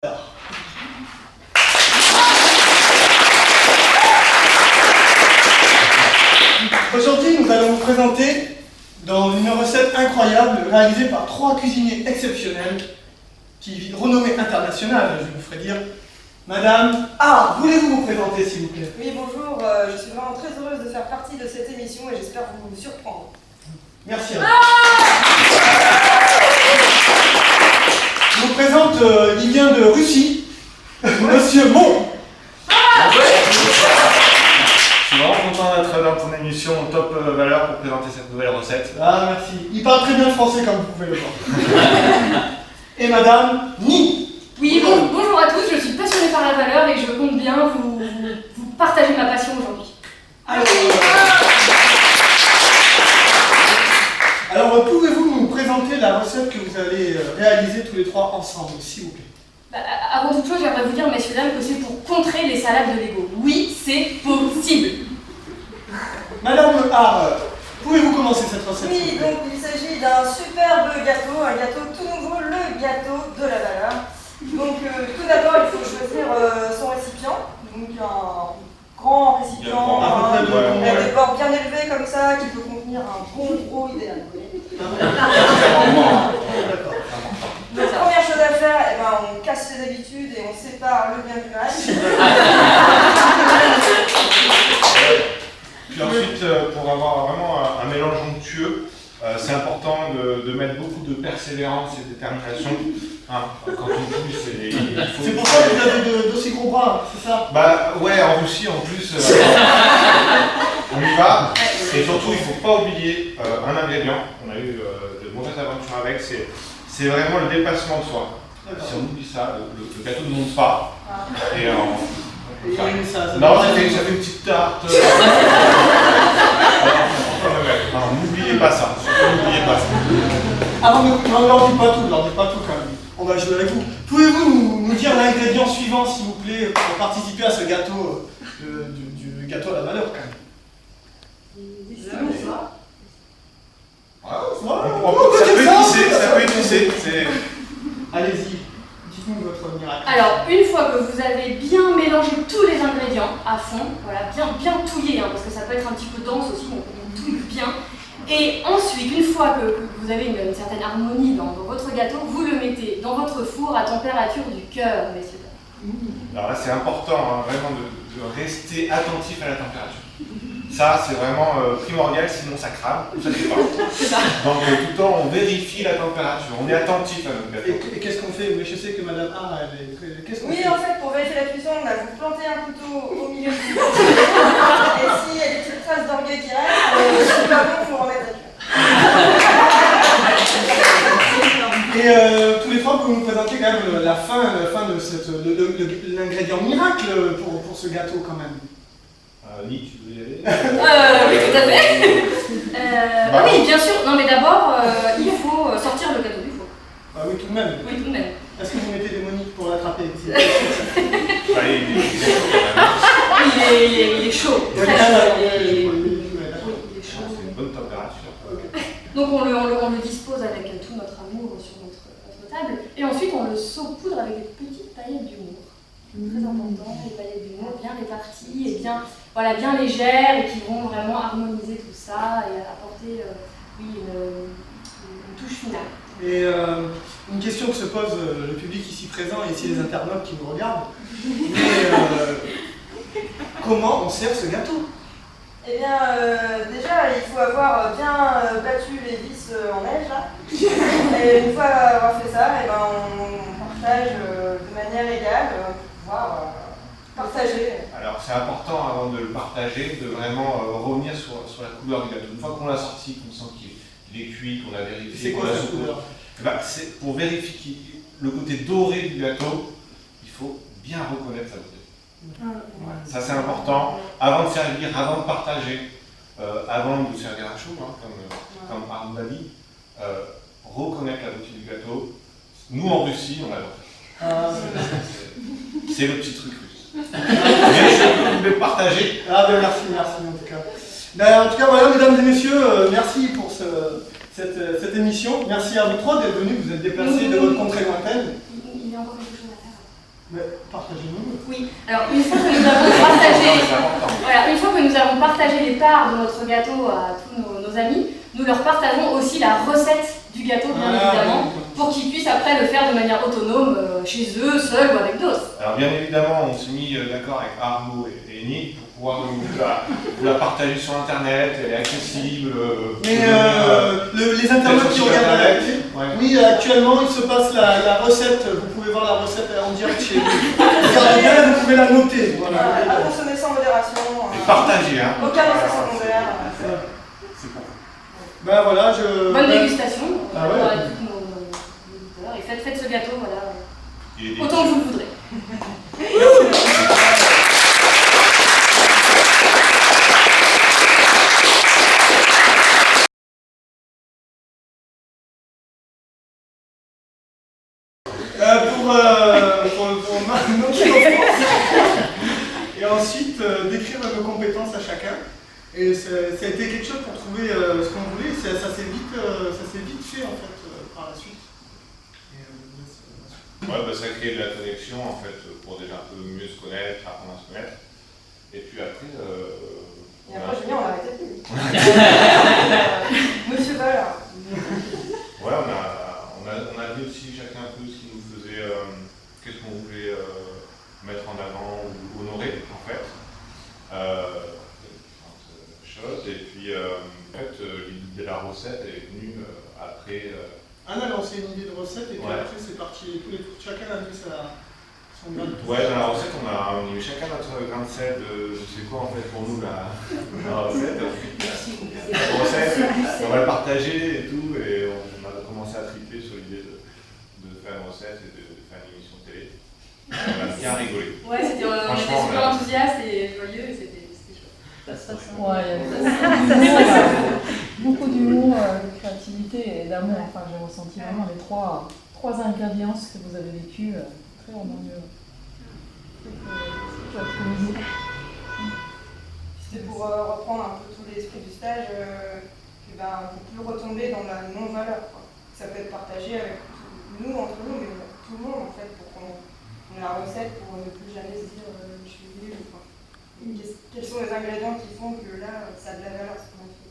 Alors. Aujourd'hui, nous allons vous présenter dans une recette incroyable réalisée par 3 cuisiniers exceptionnels qui renommée internationale, je vous ferai dire. Madame A, voulez-vous vous présenter s'il vous plaît? Oui, bonjour, je suis vraiment très heureuse de faire partie de cette émission et j'espère vous surprendre. Merci. Je vous présente, il vient de Russie, Monsieur Mon. Je suis vraiment content d'être dans ton émission Top Valeur pour présenter cette nouvelle recette. Ah, merci. Il parle très bien le français comme vous pouvez le voir. Et Madame Ni. Oui, bonjour à tous, je suis passionnée par la valeur et je compte bien vous partager ma passion aujourd'hui. Alors, pouvez-vous nous présenter la recette que vous allez réaliser tous les 3 ensemble, s'il vous plaît? Avant toute chose, j'aimerais vous dire, messieurs, dames, que c'est pour contrer les salades de Lego. Oui, c'est possible. Madame A, pouvez-vous commencer cette recette? Oui, donc il s'agit d'un superbe gâteau, un gâteau tout nouveau, le gâteau de la valeur. Donc tout d'abord, il faut choisir son récipient, donc un grand récipient, avec des bords bien élevés comme ça, qui peut contenir un bon gros idéal. Donc première chose à faire, eh ben, on casse les habitudes et on sépare le bien du mal. Puis ensuite, pour avoir vraiment un mélange onctueux, c'est important de mettre beaucoup de persévérance et de détermination. Hein, quand on pousse, C'est pour ça que vous avez d'aussi gros bras, c'est ça? Bah ouais, en Russie en plus, on y va. Et surtout, il ne faut pas oublier un ingrédient. On a eu de mauvaises aventures avec, c'est vraiment le dépassement de soi. Si on oublie ça, le gâteau ne monte pas. Et non, ça fait une petite tarte. N'oubliez pas ça. N'oubliez pas ça. Alors, ne leur dites pas tout, quand même. On va jouer avec vous. Pouvez-vous nous dire l'ingrédient suivant, s'il vous plaît, pour participer à ce gâteau, du gâteau à la valeur, quand même? Ça peut épicer. Allez-y, dites-nous votre miracle. Alors, une fois que vous avez bien mélangé tous les ingrédients à fond, voilà, bien touillé, hein, parce que ça peut être un petit peu dense aussi, donc on touille bien. Et ensuite, une fois que vous avez une certaine harmonie dans votre gâteau, vous le mettez dans votre four à température du cœur, messieurs. Alors là, c'est important hein, vraiment de rester attentif à la température. Ça, c'est vraiment primordial, sinon ça crame, ça ne fait pas. Donc tout le temps, on vérifie la température, on est attentif à notre gâteau. Et qu'est-ce qu'on fait? Mais je sais que Madame A, qu'est-ce qu'on fait? Oui, en fait, pour vérifier la cuisson, on a vous planter un couteau au milieu du gâteau. Et s'il y a des petites traces d'orgueil qui restent, c'est pas bon, il faut remettre à cuire. Et tous les 3, vous nous présentez quand même la fin de l'ingrédient miracle pour ce gâteau, quand même. Ni, tu veux y aller? Oui, tout à fait. Ah oui, bien sûr. Non, mais d'abord, il faut sortir le gâteau du four. Ah oui, tout de même. Oui, tout de même. Est-ce que vous mettez des moniques pour l'attraper? Il est chaud. Très chaud. Il est chaud. C'est une bonne température. Donc on le dispose avec tout notre amour sur notre table. Et ensuite, on le saupoudre avec des petites paillettes d'humour. Très important, les paillettes d'humour bien réparties et bien légères et qui vont vraiment harmoniser tout ça et apporter une touche finale. Et une question que se pose le public ici présent et ici les internautes qui nous regardent. Mais comment on sert ce gâteau? Eh bien, déjà, il faut avoir bien battu les vis en neige, là. Et une fois avoir fait ça, eh ben, on partage de manière égale pour pouvoir partager. Alors c'est important avant de le partager de vraiment revenir sur la couleur du gâteau. Une fois qu'on l'a sorti, qu'on sent qu'il est cuit, qu'on a vérifié. C'est quoi la couleur? C'est pour vérifier le côté doré du gâteau, il faut bien reconnaître sa beauté. Ouais, ça c'est important, avant de servir, avant de partager, avant de servir à chaud, hein, comme Arnaud l'a dit, reconnaître la beauté du gâteau. Nous en Russie, on adore. C'est le petit truc russe. Mais je voulais partager. Ah ben merci en tout cas. Ben, en tout cas voilà mesdames et messieurs, merci pour cette émission. Merci à vous 3 d'être venus, vous êtes déplacés de votre contrée lointaine. Il y a encore quelque chose à faire. Mais partagez-nous. Oui, alors une fois que nous avons partagé, C'est important. voilà, une fois que nous avons partagé les parts de notre gâteau à tous nos amis, nous leur partageons aussi la recette du gâteau, bien évidemment, pour qu'ils puissent après le faire de manière autonome, chez eux, seuls ou avec d'autres. Alors bien évidemment, on s'est mis d'accord avec Arnaud et Nick pour pouvoir vous la partager sur internet, elle est accessible. Mais les internautes qui regardent à la télé, oui, actuellement il se passe la recette, vous pouvez voir la recette en direct chez vous. Regardez bien, vous pouvez la noter. Voilà. À consommer sans modération. Et partager, hein. Aucun effet secondaire. C'est bon. Ben voilà, Bonne dégustation Ah ouais. pour tous nos auditeurs. Et faites ce gâteau, voilà, Il est autant que vous le voudrez. Pour noter nos forces. Et ensuite décrire nos compétences à chacun. Et ça a été quelque chose pour trouver ce qu'on voulait. Ça s'est vite fait en fait par la suite. Ouais, ça crée de la connexion en fait pour déjà un peu mieux se connaître, apprendre à se connaître. Et puis après. Et après, Julien, on l'arrêtait plus. Monsieur Ball. Ouais, on a dit aussi chacun un peu ce qui nous faisait, qu'est-ce qu'on voulait mettre en avant ou honorer en fait. Différentes choses. Et puis en fait, l'idée de la recette est venue après. Anne a lancé une idée de recette et puis Ouais. après c'est parti. Chacun a mis son grain de Ouais, dans la recette, on a mis chacun notre grain de sel de c'est quoi en fait pour nous la recette. La recette, on va le partager et tout, et on a commencé à triper sur l'idée de faire une recette et de faire une émission de télé. On a bien rigolé. Ouais, on était Franchement, super enthousiastes et joyeux et c'était chouette. Ouais, il y a beaucoup d'humour, de créativité et d'amour. Enfin, j'ai ressenti vraiment les trois ingrédients que vous avez vécu très harmonieux. C'était pour reprendre un peu tout l'esprit du stage, qu'on peut retomber dans la non-valeur. Ça peut être partagé avec nous, entre nous, mais tout le monde en fait, pour qu'on ait la recette pour ne plus jamais se dire je suis nul. Quels sont les ingrédients qui font que là, ça a de la valeur ce qu'on a fait.